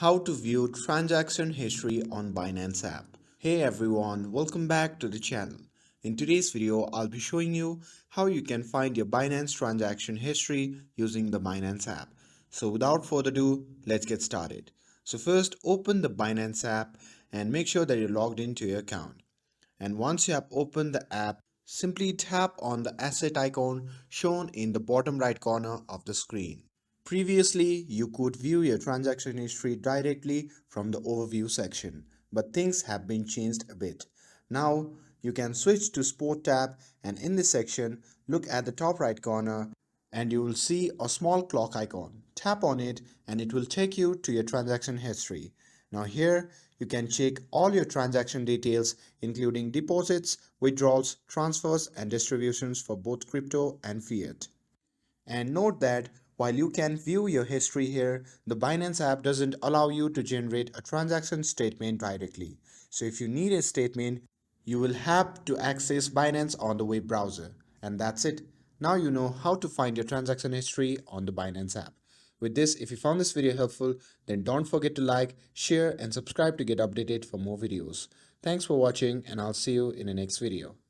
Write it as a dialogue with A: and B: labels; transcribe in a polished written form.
A: How to view transaction history on Binance app. Hey everyone, welcome back to the channel. In today's video, I'll be showing you how you can find your Binance transaction history using the Binance app. So without further ado, let's get started. So first, open the Binance app and make sure that you're logged into your account. And once you have opened the app, simply tap on the asset icon shown in the bottom right corner of the screen. Previously, you could view your transaction history directly from the overview section, but things have been changed a bit. Now, you can switch to Sport tab, and in this section, look at the top right corner and you will see a small clock icon. Tap on it and it will take you to your transaction history. Now here you can check all your transaction details including deposits, withdrawals, transfers and distributions for both crypto and fiat. And note that while you can view your history here, the Binance app doesn't allow you to generate a transaction statement directly. So if you need a statement, you will have to access Binance on the web browser. And that's it. Now you know how to find your transaction history on the Binance app. With this, if you found this video helpful, then don't forget to like, share and subscribe to get updated for more videos. Thanks for watching and I'll see you in the next video.